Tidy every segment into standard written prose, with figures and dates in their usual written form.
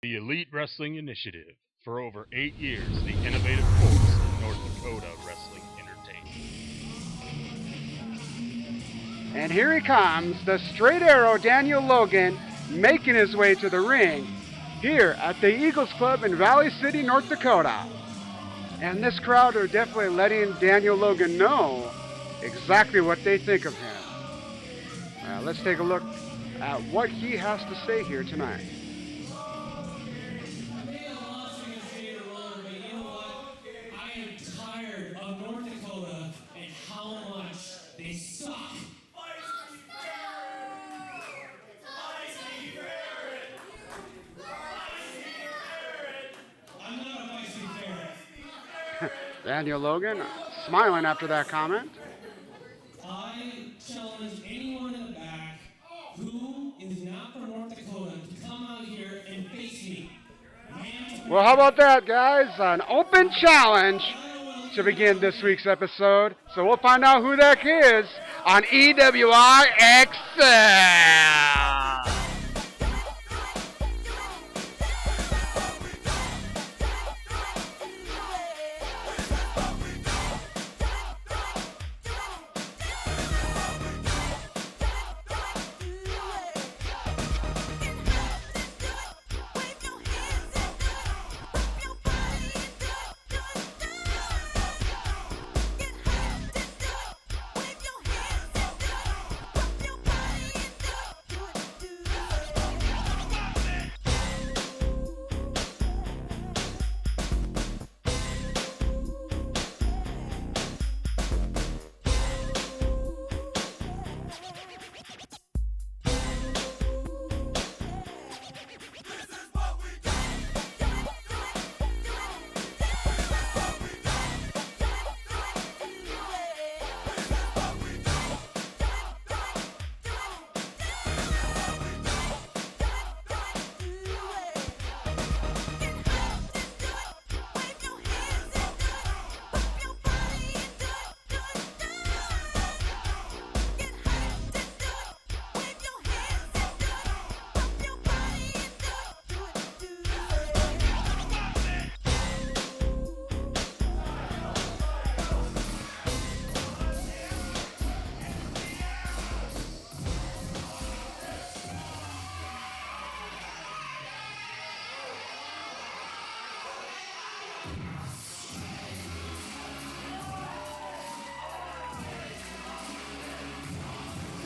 The Elite Wrestling Initiative. For over 8 years, the innovative force in North Dakota wrestling entertainment. And here he comes, the straight arrow Daniel Logan, making his way to the ring here at the Eagles Club in Valley City, North Dakota. And this crowd are definitely letting Daniel Logan know exactly what they think of him. Let's take a look at what he has to say here tonight. They suck. I'm not a feisty ferret. Daniel Logan smiling after that comment. I challenge anyone in the back who is not from North Dakota to come out here and face me. Well, how about that, guys? An open challenge to begin this week's episode. So we'll find out who that is on EWI XCL.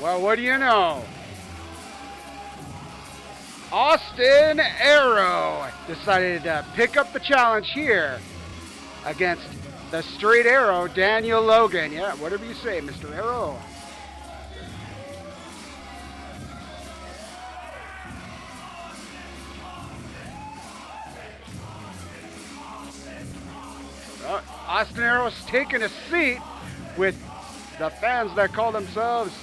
Well, what do you know? Austin Arrow decided to pick up the challenge here against the straight arrow Daniel Logan. Yeah, whatever you say, Mr. Arrow. Austin Arrow's taking a seat with the fans that call themselves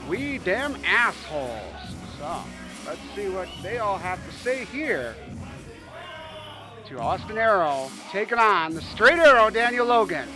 We Damn Assholes. So, let's see what they all have to say here to Austin Arrow taking on the straight arrow Daniel Logan.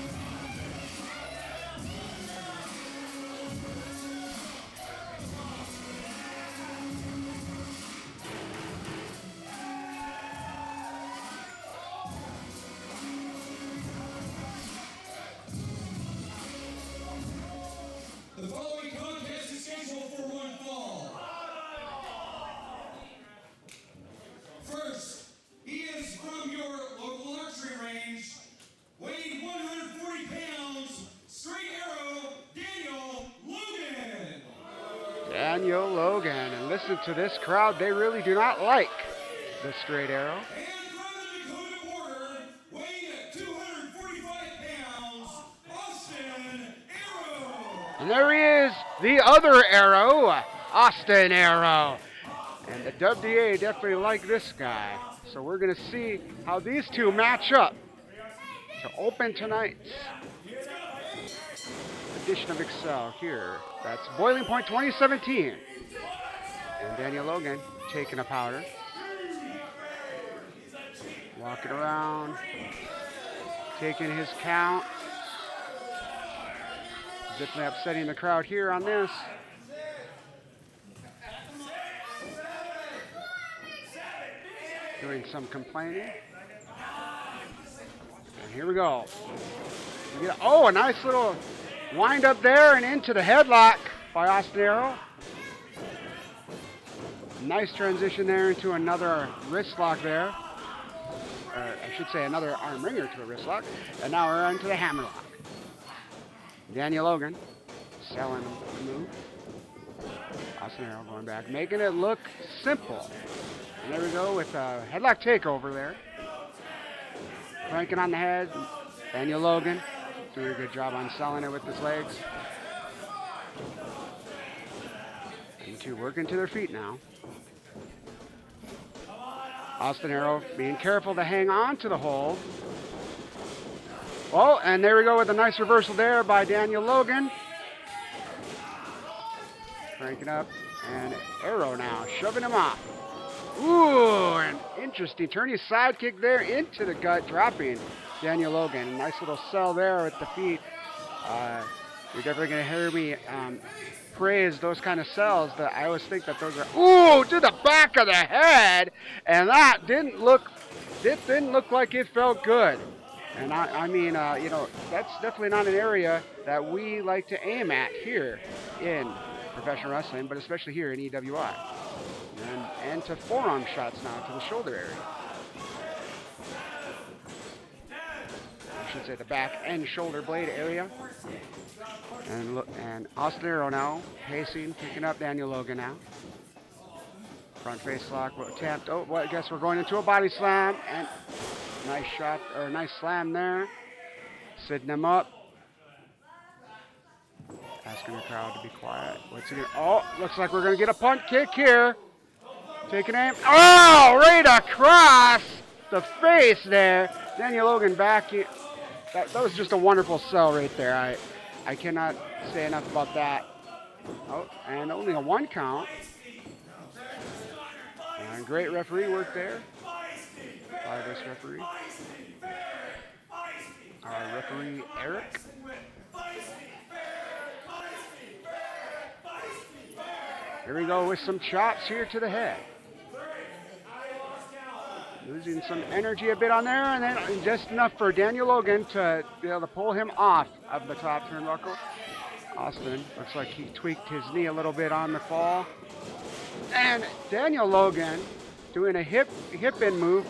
The following contest is scheduled for one fall. First, he is from your local archery range, weighing 140 pounds, straight arrow, Daniel Logan. Daniel Logan. And listen to this crowd, they really do not like the straight arrow. And from the Dakota border, weighing 245 pounds, Austin Arrow. And there he is, the other arrow, Austin Arrow. And the WDA definitely like this guy. So we're going to see how these two match up to open tonight's edition of XCL here. That's Boiling Point 2017. And Daniel Logan taking a powder. Walking around, taking his count. Definitely upsetting the crowd here on this. doing some complaining. And here we go. Oh, a nice little wind up there and into the headlock by Austin Arrow. Nice transition there into another wrist lock there. I should say another arm wringer to a wrist lock. And now we're into the hammer lock. Daniel Logan selling the move. Austin Arrow going back, making it look simple. And there we go with a headlock takeover there. Cranking on the head. Daniel Logan doing a good job on selling it with his legs. And two working to their feet now. Austin Arrow being careful to hang on to the hold. Oh, and there we go with a nice reversal there by Daniel Logan. Cranking up, and Arrow now shoving him off. Ooh, an interesting turning side kick there into the gut, dropping Daniel Logan. Nice little sell there with the feet. You're definitely going to hear me praise those kind of sells. That I always think that those are, ooh, to the back of the head, and that didn't look like it felt good. And I mean, you know, that's definitely not an area that we like to aim at here in professional wrestling, but especially here in EWI. And to forearm shots now to the shoulder area. I should say the back and shoulder blade area. And look, and Austin Arrow now pacing, picking up Daniel Logan now. Front face lock, tapped. Oh, well, I guess we're going into a body slam, and nice shot, or nice slam there. Sitting him up. Asking the crowd to be quiet. What's he gonna, oh, looks like we're going to get a punt kick here. Taking aim. Oh, right across the face there. Daniel Logan back in. That was just a wonderful sell right there. I cannot say enough about that. Oh, and only a 1 count. And great referee work there by this referee. Referee Eric. Here we go with some chops here to the head. Losing some energy a bit on there, and then just enough for Daniel Logan to be able to pull him off of the top turnbuckle. Austin looks like he tweaked his knee a little bit on the fall. And Daniel Logan doing a hip in move,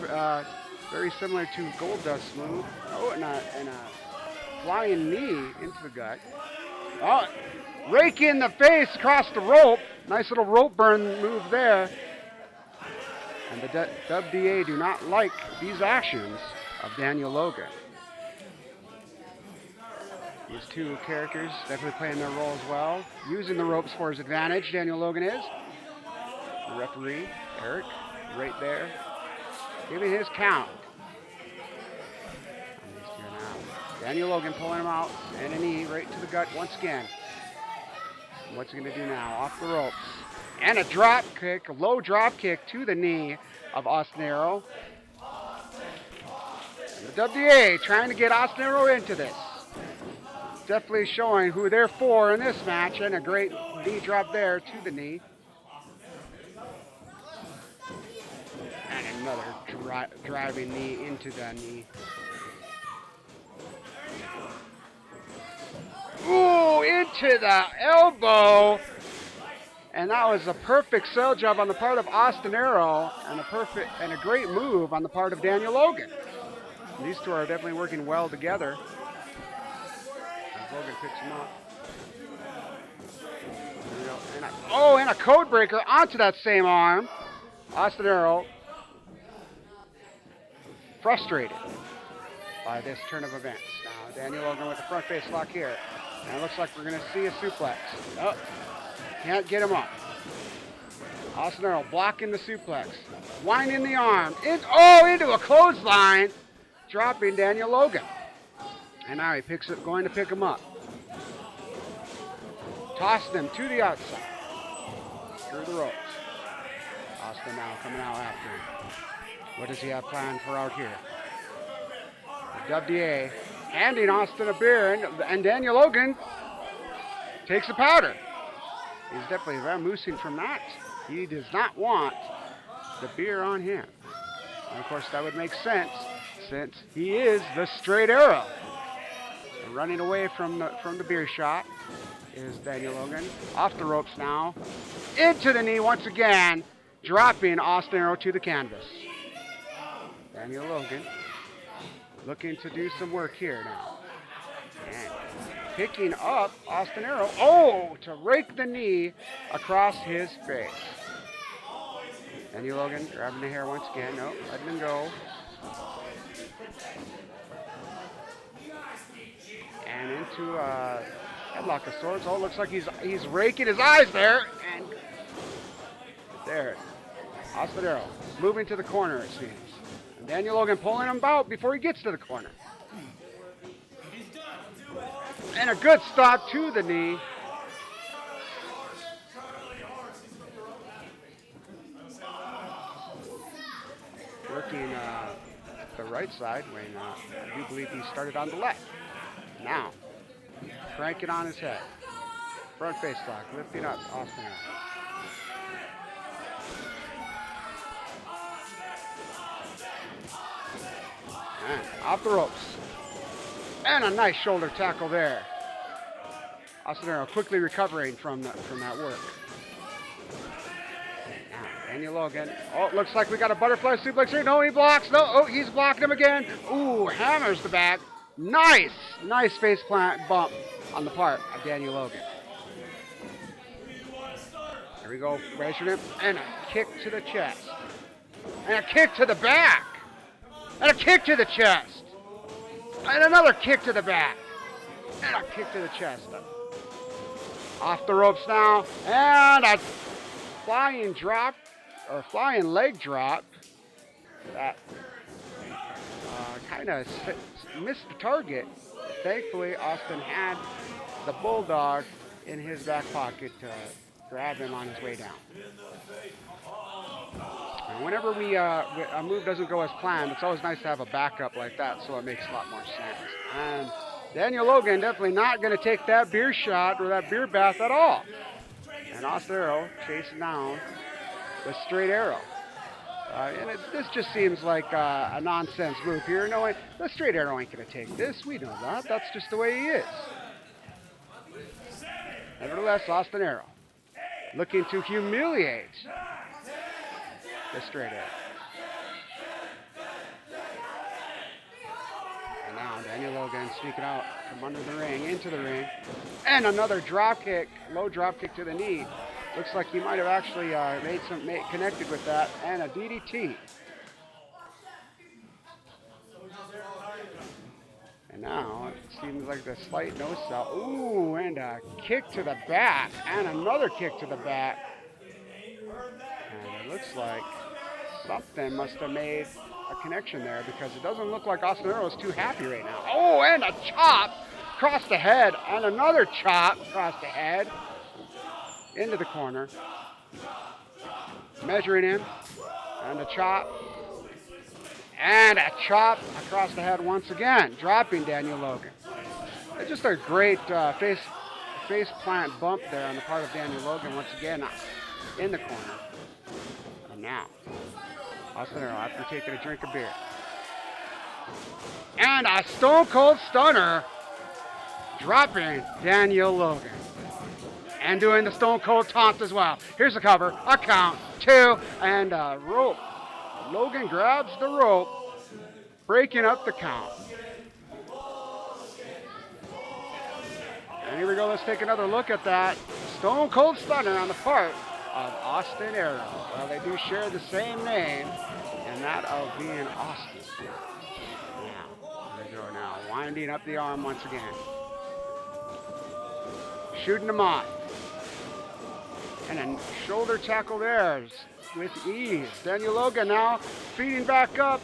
very similar to Goldust's move. Oh, and a flying knee into the gut. Oh, rake in the face across the rope. Nice little rope burn move there. And the WDA do not like these actions of Daniel Logan. These two characters definitely playing their roles well. Using the ropes for his advantage, Daniel Logan is. The referee, Eric, right there, giving his count. Daniel Logan pulling him out, and a knee right to the gut once again. What's he going to do now? Off the ropes. And a drop kick, a low drop kick to the knee of Austin Arrow. And the WDA trying to get Austin Arrow into this. Definitely showing who they're for in this match, and a great knee drop there to the knee. And another driving knee into the knee. Ooh, into the elbow. And that was a perfect sell job on the part of Austin Arrow, and a great move on the part of Daniel Logan. And these two are definitely working well together. As Logan picks him up. And a code breaker onto that same arm. Austin Arrow frustrated by this turn of events. Now Daniel Logan with the front face lock here. And it looks like we're going to see a suplex. Oh. Can't get him up. Austin Arrow blocking the suplex. Winding the arm. Into a clothesline. Dropping Daniel Logan. And now he going to pick him up. Tossing him to the outside. Through the ropes. Austin now coming out after him. What does he have planned for out here? The WDA handing Austin a beer, and Daniel Logan takes the powder. He's definitely vamoosing from that. He does not want the beer on him. And of course, that would make sense since he is the straight arrow. So running away from the beer shot is Daniel Logan. Off the ropes now. Into the knee once again, dropping Austin Arrow to the canvas. Daniel Logan looking to do some work here now. And picking up Austin Arrow. Oh, to rake the knee across his face. Daniel Logan grabbing the hair once again. Nope, letting him go. And into a headlock of sorts. Oh, looks like he's raking his eyes there. And there. Austin Arrow moving to the corner, it seems. And Daniel Logan pulling him out before he gets to the corner. And a good stop to the knee. Working the right side when I do believe he started on the left. Now, cranking on his head. Front face lock, lifting up Austin Arrow. And off the ropes. And a nice shoulder tackle there. Austin Arrow quickly recovering from that work. Now, Daniel Logan. Oh, it looks like we got a butterfly suplex here. No, he blocks. No, oh, he's blocking him again. Ooh, hammers the back. Nice face plant bump on the part of Daniel Logan. There we go, measuring him. And a kick to the chest. And a kick to the back. And a kick to the chest. And another kick to the back. And a kick to the chest. Off the ropes now. And a flying drop, or flying leg drop. That kind of missed the target. Thankfully, Austin had the Bulldog in his back pocket to grab him on his way down. And whenever a move doesn't go as planned, it's always nice to have a backup like that, so it makes a lot more sense. And Daniel Logan definitely not going to take that beer shot or that beer bath at all. And Austin Arrow chasing down the straight arrow. And this just seems like a nonsense move here. No, the straight arrow ain't going to take this. We know that. That's just the way he is. Nevertheless, Austin Arrow looking to humiliate the straight arrow. And now Daniel Logan sneaking out from under the ring, into the ring. And another drop kick, low drop kick to the knee. Looks like he might have actually connected with that. And a DDT. And now it seems like the slight nose sell. Ooh, and a kick to the back. And another kick to the back. And it looks like something must have made a connection there, because it doesn't look like Austin Arrow is too happy right now. Oh, and a chop across the head. And another chop across the head. Into the corner. Measuring him. And a chop. And a chop across the head once again, dropping Daniel Logan. It's just a great face plant bump there on the part of Daniel Logan once again in the corner. And now, Austin Arrow after taking a drink of beer. And a Stone Cold Stunner, dropping Daniel Logan. And doing the Stone Cold Taunt as well. Here's the cover, a count, 2, and a rope. Logan grabs the rope, breaking up the count. And here we go, let's take another look at that Stone Cold Stunner on the part of Austin Arrow. Well, they do share the same name, and that of being Austin. Now, there we go now, winding up the arm once again. Shooting him on. And a shoulder tackle there with ease. Daniel Logan now feeding back up.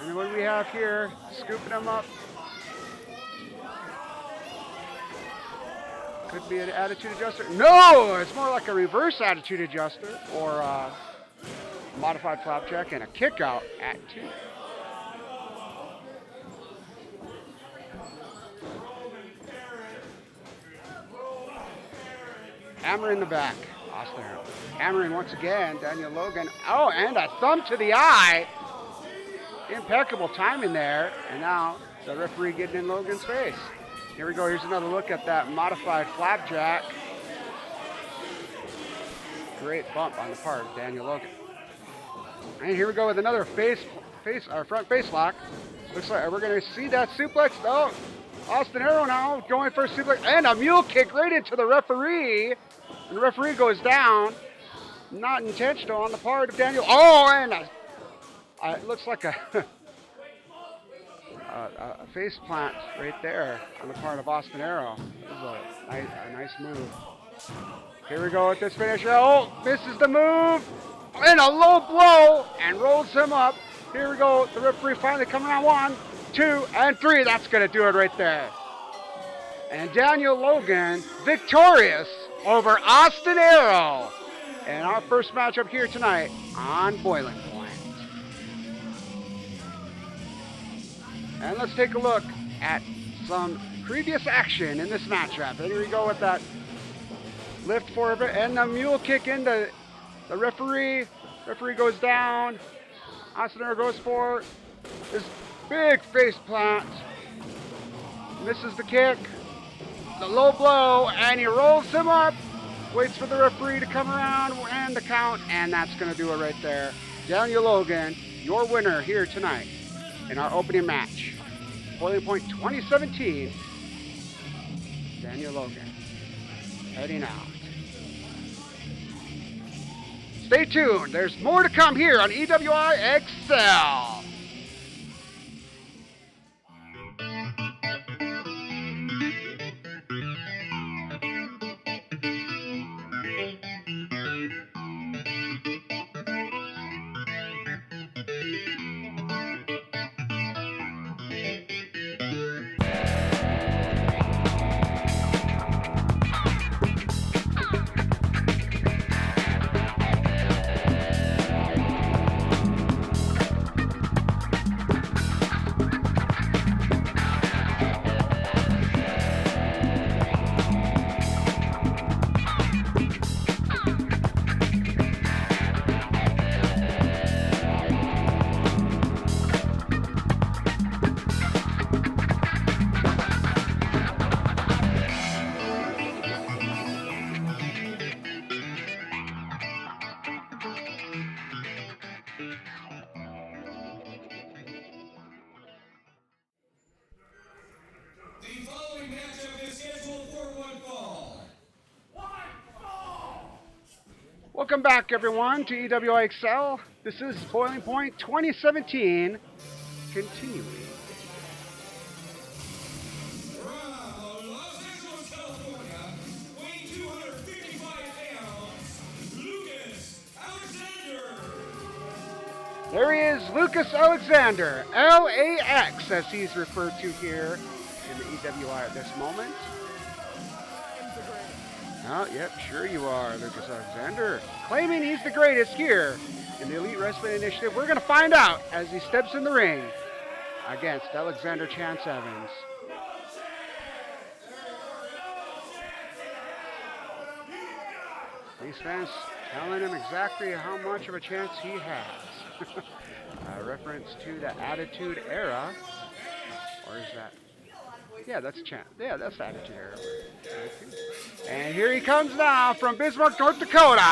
And what do we have here? Scooping him up. Could be an attitude adjuster. No, it's more like a reverse attitude adjuster, or a modified flapjack, and a kick out at 2. Hammer in the back. Austin Arrow hammering once again. Daniel Logan. Oh, and a thumb to the eye. Impeccable timing there. And now the referee getting in Logan's face. Here we go. Here's another look at that modified flapjack. Great bump on the part of Daniel Logan. And here we go with another front face lock. Looks like we're going to see that suplex. Oh, Austin Arrow now going for a suplex and a mule kick right into the referee. And the referee goes down. Not intentional on the part of Daniel. Oh, and it looks like a face plant right there on the part of Austin Arrow. This is a nice move. Here we go with this finisher. Oh, misses the move. And a low blow and rolls him up. Here we go. The referee finally coming on 1, 2, and 3. That's going to do it right there. And Daniel Logan victorious over Austin Arrow. And our first matchup here tonight on Boiling Point. And let's take a look at some previous action in this matchup. And here we go with that lift forward and the mule kick into the referee. Referee goes down. Austin Arrow goes for this big face plant. Misses the kick. The low blow, and he rolls him up. Waits for the referee to come around and the count, and that's going to do it right there. Daniel Logan, your winner here tonight in our opening match. Boiling Point 2017. Daniel Logan heading out. Stay tuned. There's more to come here on EWI XCL. The following matchup is scheduled for one fall. Welcome back, everyone, to EWI XCL. This is Boiling Point 2017. Continuing. From Los Angeles, California, weighing 255 pounds, Lucas Alexander. There he is, Lucas Alexander, LAX, as he's referred to here in the EWI at this moment. Oh, yep, sure you are, Lucas Alexander. Claiming he's the greatest here in the Elite Wrestling Initiative. We're going to find out as he steps in the ring against Alexander Chance Evans. These fans telling him exactly how much of a chance he has. Reference to the Attitude Era. Or is that? Yeah, that's a chance. Yeah, that's the Attitude Era. And here he comes now from Bismarck, North Dakota.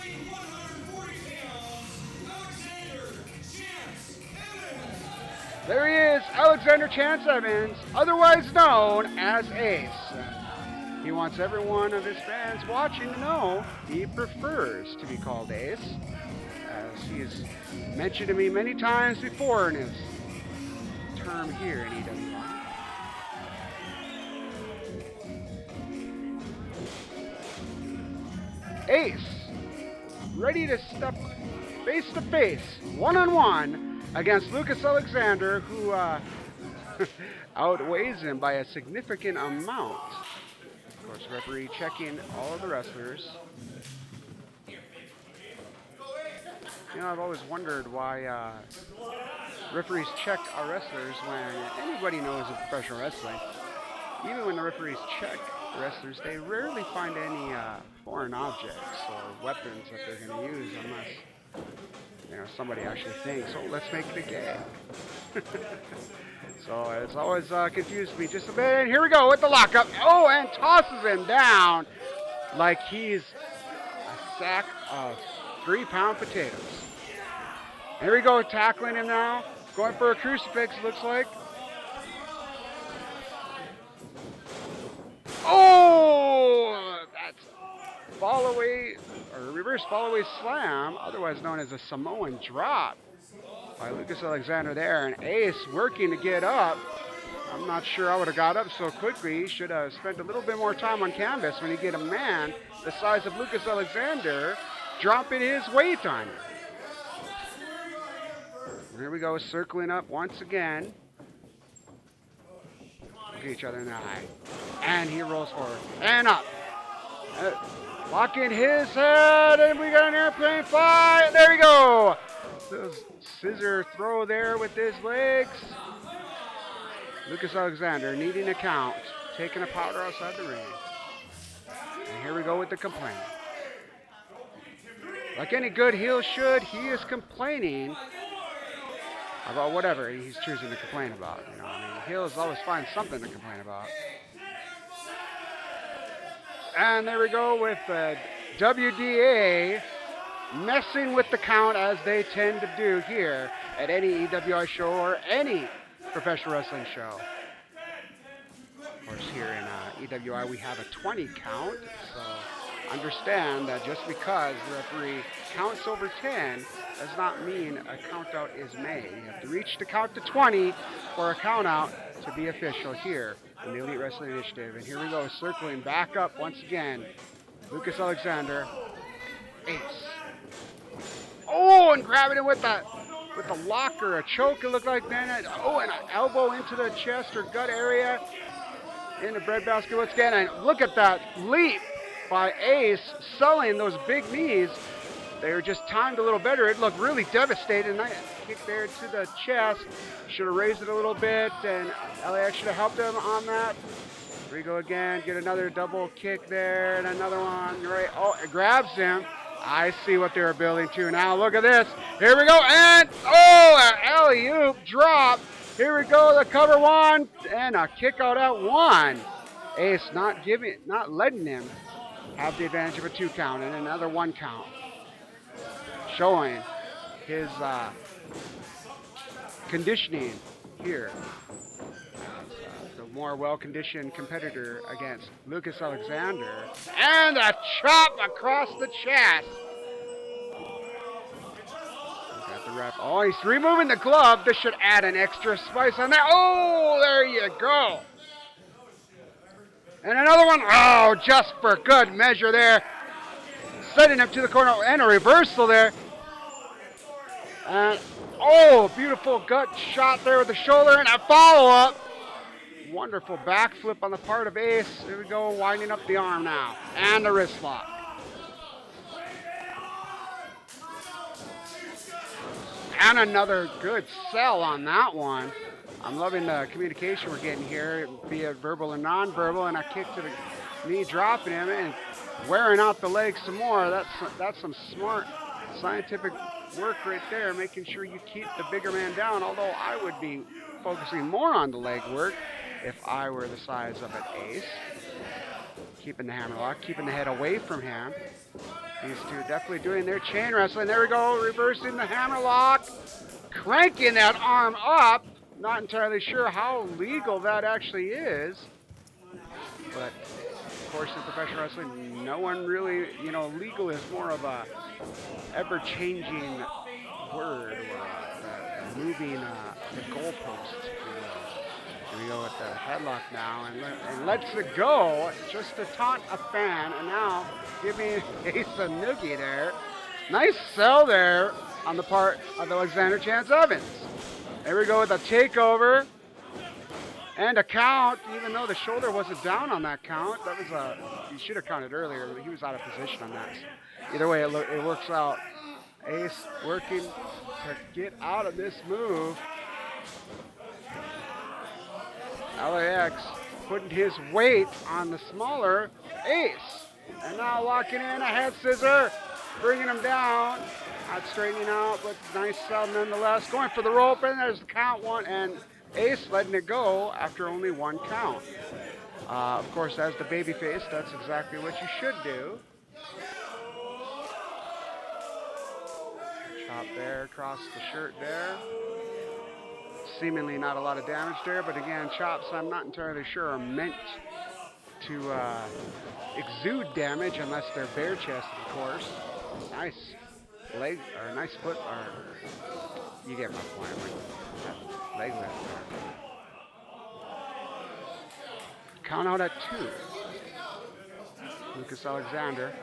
Weighing 140 pounds, Alexander Chance Evans. There he is, Alexander Chance Evans, otherwise known as Ace. He wants every one of his fans watching to know he prefers to be called Ace, as he's mentioned to me many times before in his term here in EWI. Ace, ready to step face to face, one-on-one, against Lucas Alexander, who outweighs him by a significant amount. Of course, referee checking all of the wrestlers. You know, I've always wondered why referees check our wrestlers when anybody knows in professional wrestling. Even when the referees check the wrestlers, they rarely find any foreign objects or weapons that they're going to use unless somebody actually thinks, oh, let's make it a gag. So it's always confused me just a bit. And here we go with the lockup. Oh, and tosses him down like he's a sack of 3-pound potatoes. Here we go, tackling him now. Going for a crucifix, looks like. Oh, that's fall away, or reverse fall away slam, otherwise known as a Samoan drop by Lucas Alexander there. And Ace working to get up. I'm not sure I would have got up so quickly. He should have spent a little bit more time on canvas when you get a man the size of Lucas Alexander dropping his weight on you. Here we go, circling up once again. Look at each other in the eye. And he rolls forward. And up. Locking his head, and we got an airplane fly. There we go. Scissor throw there with his legs. Lucas Alexander needing a count. Taking a powder outside the ring. And here we go with the complaint. Like any good heel should, he is complaining about whatever he's choosing to complain about. Heels always find something to complain about. And there we go with WDA messing with the count as they tend to do here at any EWI show or any professional wrestling show. Of course, here in EWI we have a 20 count, so understand that just because the referee counts over 10 does not mean a count out is made. You have to reach the count to 20 for a count out to be official here in the Elite Wrestling Initiative. And here we go, circling back up once again. Lucas Alexander, Ace. Oh, and grabbing it with the lock or a choke, it looked like then. Oh, and an elbow into the chest or gut area in the breadbasket once again. And look at that leap by Ace, selling those big knees. They were just timed a little better. It looked really devastating. Nice kick there to the chest. Should have raised it a little bit, and LAX should have helped him on that. Here we go again. Get another double kick there, and another one. Right. Oh, it grabs him. I see what they were building to now. Look at this. Here we go, and oh, an alley-oop drop. Here we go, the cover one, and a kick out at one. Ace not letting him have the advantage of a 2 count and another 1 count. Showing his conditioning here. The more well-conditioned competitor against Lucas Alexander. And a chop across the chest. Look at the ref. Oh, he's removing the glove. This should add an extra spice on that. Oh, there you go. And another one. Oh, just for good measure there. Setting him to the corner. And a reversal there. And, oh, beautiful gut shot there with the shoulder and a follow-up. Wonderful backflip on the part of Ace. Here we go, winding up the arm now. And the wrist lock. And another good sell on that one. I'm loving the communication we're getting here, be it verbal and non-verbal, and a kick to the knee, dropping him and wearing out the leg some more. That's some smart scientific work right there, making sure you keep the bigger man down, although I would be focusing more on the leg work if I were the size of an Ace. Keeping the hammerlock, keeping the head away from him. These two definitely doing their chain wrestling. There we go, reversing the hammerlock, cranking that arm up. Not entirely sure how legal that actually is, but of course in professional wrestling, no one really, legal is more of a ever-changing word, or moving the goalpost. Here we go with the headlock now, and lets it go just to taunt a fan, and now giving Ace a noogie there. Nice sell there on the part of Alexander Chance Evans. There we go with a takeover and a count, even though the shoulder wasn't down on that count. That was he should have counted earlier, but he was out of position on that. Either way, it works out. Ace working to get out of this move. LAX putting his weight on the smaller Ace. And now locking in a head scissor, bringing him down. Not straightening out, but nice sell nonetheless. Going for the rope, and there's the count one, and Ace letting it go after only one count. Of course, as the babyface, that's exactly what you should do. Chop there, across the shirt there. Seemingly not a lot of damage there, but again, chops I'm not entirely sure are meant to exude damage unless they're bare chested, of course. Nice leg, or nice foot, or you get my point. Like leg lift there. Count out at 2. Lucas Alexander.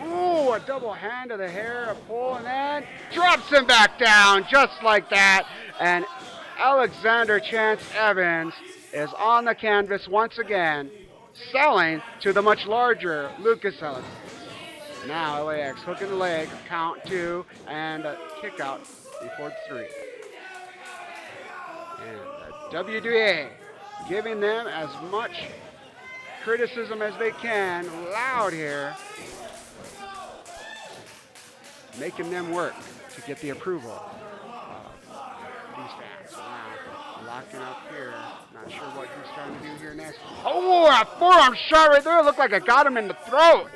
Ooh, a double hand to the hair, a pull, and then drops him back down just like that. And Alexander Chance Evans is on the canvas once again, selling to the much larger Lucas Alexander. Now LAX hooking the leg, count 2, and a kick out before 3. And the WWA giving them as much criticism as they can, loud here, making them work to get the approval of these fans. So now, locking up here. Not sure what he's trying to do here next. Oh, a forearm shot right there. Looked like it got him in the throat.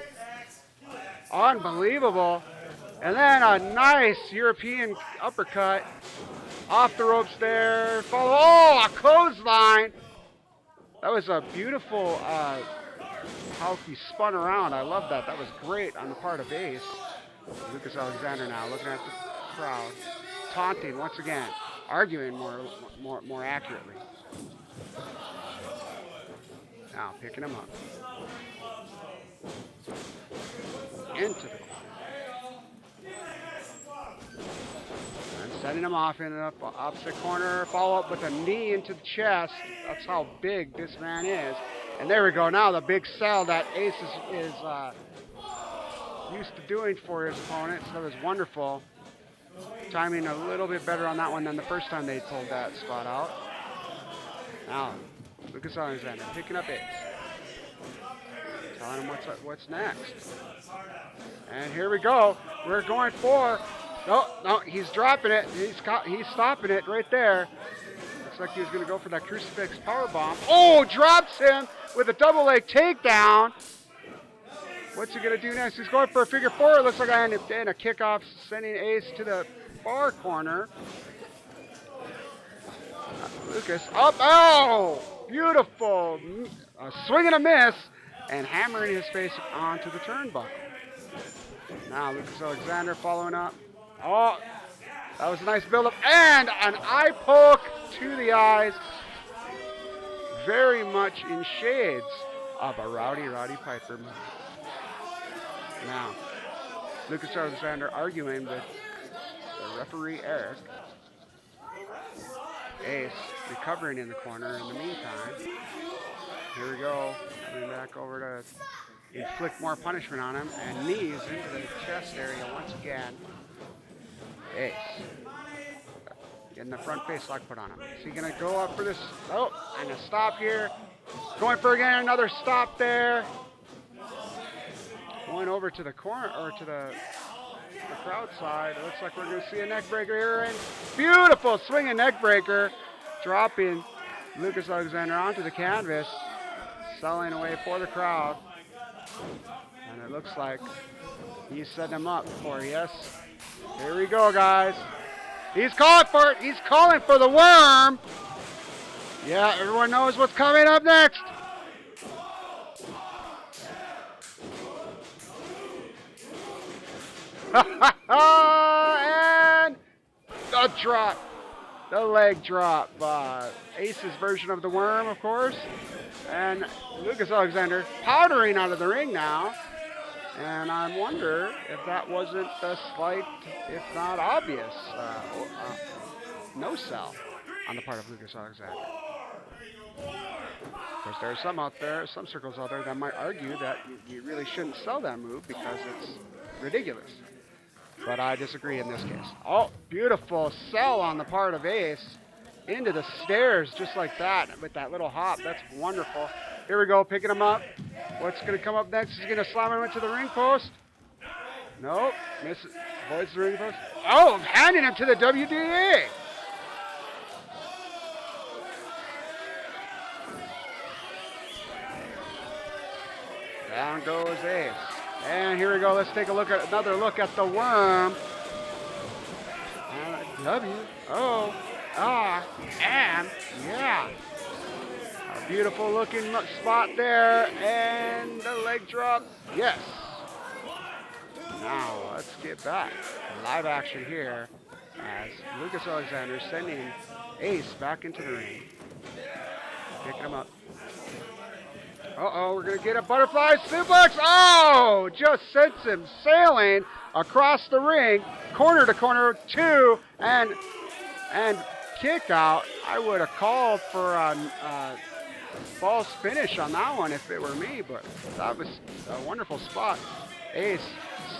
Unbelievable. And then a nice European uppercut. Off the ropes there. Follow. Oh, a clothesline. That was a beautiful how he spun around. I love that. That was great on the part of Ace. Lucas Alexander now looking at the crowd, taunting once again, arguing more accurately. Now picking him up into the corner and setting him off in the opposite corner. Follow up with a knee into the chest. That's how big this man is. And there we go. Now the big sell that Ace is used to doing for his opponents. That was wonderful. Timing a little bit better on that one than the first time they pulled that spot out. Now, Lucas Alexander picking up Ace. Telling him what's next. And here we go. We're going for... No, he's dropping it. He's stopping it right there. Looks like he was going to go for that crucifix powerbomb. Oh, drops him with a double leg takedown. What's he going to do next? He's going for a figure 4. It looks like I ended up in a kickoff, sending Ace to the far corner. Lucas up. Oh, beautiful. A swing and a miss, and hammering his face onto the turnbuckle. Now Lucas Alexander following up. Oh, that was a nice build-up. And an eye poke to the eyes. Very much in shades of a Rowdy Piper move. Now, Lucas Alexander arguing with the referee Eric. Ace recovering in the corner in the meantime. Here we go. Coming back over to inflict more punishment on him. And knees into the chest area once again. Ace. Getting the front face lock put on him. Is he going to go up for this? Oh, and a stop here. Going for again another stop there. Going over to the corner, or to the crowd side. It looks like we're going to see a neck breaker here. And beautiful swinging neck breaker. Dropping Lucas Alexander onto the canvas. Selling away for the crowd. And it looks like he's setting him up for, yes. Here we go, guys. He's calling for it. He's calling for the worm. Yeah, everyone knows what's coming up next. And the drop. The leg drop. Ace's version of the worm, of course. And Lucas Alexander powdering out of the ring now. And I wonder if that wasn't a slight, if not obvious, no sell on the part of Lucas Alexander. Of course, there are some circles out there that might argue that you really shouldn't sell that move because it's ridiculous. but I disagree in this case. Oh, beautiful sell on the part of Ace. Into the stairs just like that with that little hop. That's wonderful. Here we go, picking him up. What's going to come up next? He's going to slam him into the ring post. Nope. Misses. Avoids the ring post. Oh, handing him to the WDA. Down goes Ace. And here we go. Let's take another look at the worm. And yeah. A beautiful looking spot there. And the leg drop. Yes. Now let's get back. Live action here as Lucas Alexander sending Ace back into the ring. Picking him up. Uh-oh, we're going to get a butterfly suplex. Oh, just sends him sailing across the ring, corner to corner, two, and kick out. I would have called for a false finish on that one if it were me, but that was a wonderful spot. Ace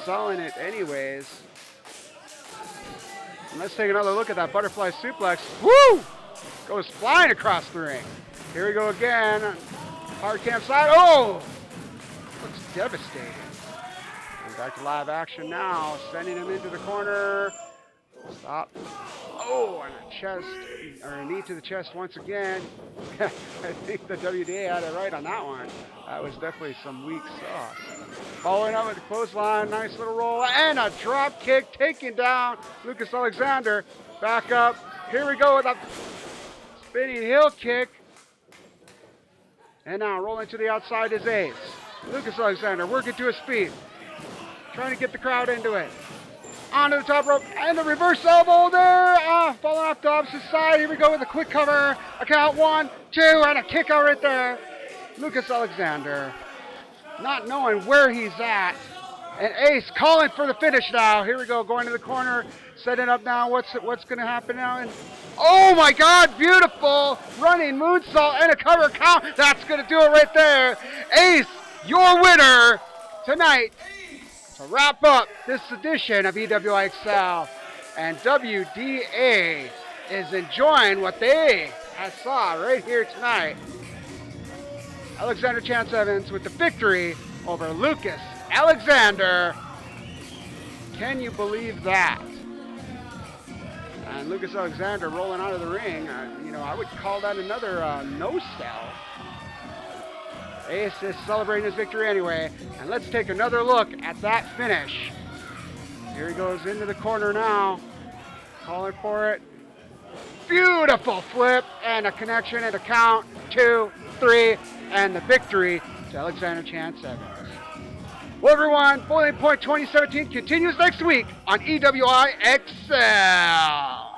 selling it anyways. And let's take another look at that butterfly suplex. Woo! Goes flying across the ring. Here we go again. Hard cam side. Oh! Looks devastating. And back to live action now. Sending him into the corner. Stop. Oh, and a chest, or a knee to the chest once again. I think the WDA had it right on that one. That was definitely some weak sauce. Following up with the clothesline, nice little roll, and a drop kick, taking down Lucas Alexander. Back up. Here we go with a spinning heel kick. And now rolling to the outside is Ace. Lucas Alexander working to his feet. Trying to get the crowd into it. Onto the top rope and the reverse elbow there. Falling off the opposite side. Here we go with a quick cover. A count, 1, 2, and a kick out right there. Lucas Alexander not knowing where he's at. And Ace calling for the finish now. Here we go, going to the corner. Setting up now. What's going to happen now? And oh my God, beautiful running moonsault and a cover count. That's going to do it right there. Ace, your winner tonight to wrap up this edition of EWI XCL. And WDA is enjoying what they saw right here tonight. Alexander Chance Evans with the victory over Lucas Alexander. Can you believe that? And Lucas Alexander rolling out of the ring. I would call that another no sell. Ace is celebrating his victory anyway. And let's take another look at that finish. Here he goes into the corner now. Calling for it. Beautiful flip and a connection and a count. 2, 3, and the victory to Alexander Chance Evans. Well, everyone, Boiling Point 2017 continues next week on EWI XCL.